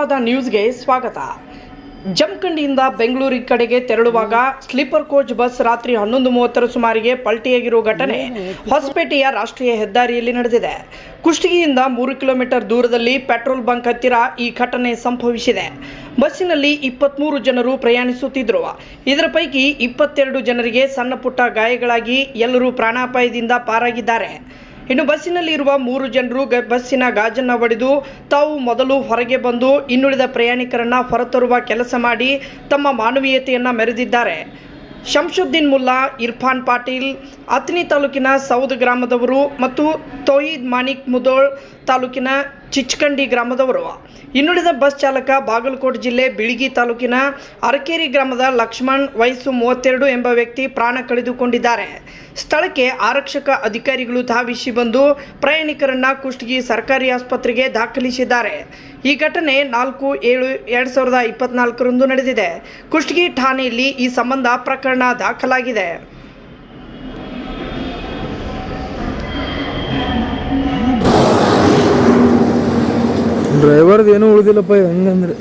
ನಿಜವಾದ ನ್ಯೂಸ್ಗೆ ಸ್ವಾಗತ. ಜಮಖಂಡಿಯಿಂದ ಬೆಂಗಳೂರು ಕಡೆಗೆ ತೆರಳುವಾಗ ಸ್ಲೀಪರ್ ಕೋಚ್ ಬಸ್ ರಾತ್ರಿ 11:30 ಸುಮಾರಿಗೆ ಪಲ್ಟಿಯಾಗಿರುವ ಘಟನೆ ಹೊಸಪೇಟೆಯ ರಾಷ್ಟ್ರೀಯ ಹೆದ್ದಾರಿಯಲ್ಲಿ ನಡೆದಿದೆ. ಕುಷ್ಟಗಿಯಿಂದ 3 ಕಿಲೋಮೀಟರ್ ದೂರದಲ್ಲಿ ಪೆಟ್ರೋಲ್ ಬಂಕ್ ಹತ್ತಿರ ಈ ಘಟನೆ ಸಂಭವಿಸಿದೆ. ಬಸ್ಸಿನಲ್ಲಿ 23 ಜನರು ಪ್ರಯಾಣಿಸುತ್ತಿದ್ದರು. ಇದರ ಪೈಕಿ 22 ಜನರಿಗೆ ಸಣ್ಣ ಪುಟ್ಟ ಗಾಯಗಳಾಗಿ ಎಲ್ಲರೂ ಪ್ರಾಣಾಪಾಯದಿಂದ ಪಾರಾಗಿದ್ದಾರೆ. ಇನ್ನು ಬಸ್ಸಿನಲ್ಲಿ ಇರುವ 3 ಜನರು ಬಸ್ಸಿನ ಗಾಜನ್ನು ಒಡೆದು ತಾವು ಮೊದಲು ಹೊರಗೆ ಬಂದು ಇನ್ನುಳಿದ ಪ್ರಯಾಣಿಕರನ್ನ ಹೊರತರುವ ಕೆಲಸ ಮಾಡಿ ತಮ್ಮ ಮಾನವೀಯತೆಯನ್ನು ಮೆರೆದಿದ್ದಾರೆ. ಶಂಶುದ್ದೀನ್ ಮುಲ್ಲಾ, ಇರ್ಫಾನ್ ಪಾಟೀಲ್ ಅಥಣಿ ತಾಲೂಕಿನ ಸೌದ್ ಗ್ರಾಮದವರು ಮತ್ತು ತೌಹೀದ್ ಮಾನಿಕ್ ಮುದೋಳ್ ತಾಲೂಕಿನ ಚಿಚ್ಕಂಡಿ ಗ್ರಾಮದವರು. ಇನ್ನುಳಿದ ಬಸ್ ಚಾಲಕ ಬಾಗಲಕೋಟೆ ಜಿಲ್ಲೆ ಬಿಳಿಗಿ ತಾಲೂಕಿನ ಅರಕೇರಿ ಗ್ರಾಮದ ಲಕ್ಷ್ಮಣ್ ವಯಸ್ಸು 32 ಎಂಬ ವ್ಯಕ್ತಿ ಪ್ರಾಣ ಕಳೆದುಕೊಂಡಿದ್ದಾರೆ. ಸ್ಥಳಕ್ಕೆ ಆರಕ್ಷಕ ಅಧಿಕಾರಿಗಳು ಧಾವಿಸಿ ಬಂದು ಪ್ರಯಾಣಿಕರನ್ನ ಕುಷ್ಟಗಿ ಸರ್ಕಾರಿ ಆಸ್ಪತ್ರೆಗೆ ದಾಖಲಿಸಿದ್ದಾರೆ. ಈ ಘಟನೆ 4/7/2024 ನಡೆದಿದೆ. ಕುಷ್ಟಗಿ ಠಾಣೆಯಲ್ಲಿ ಈ ಸಂಬಂಧ ಪ್ರಕರಣ ದಾಖಲಾಗಿದೆ. ಡ್ರೈವರ್ದು ಏನೂ ಉಳಿದಿಲ್ಲಪ್ಪ. ಹೆಂಗಂದ್ರೆ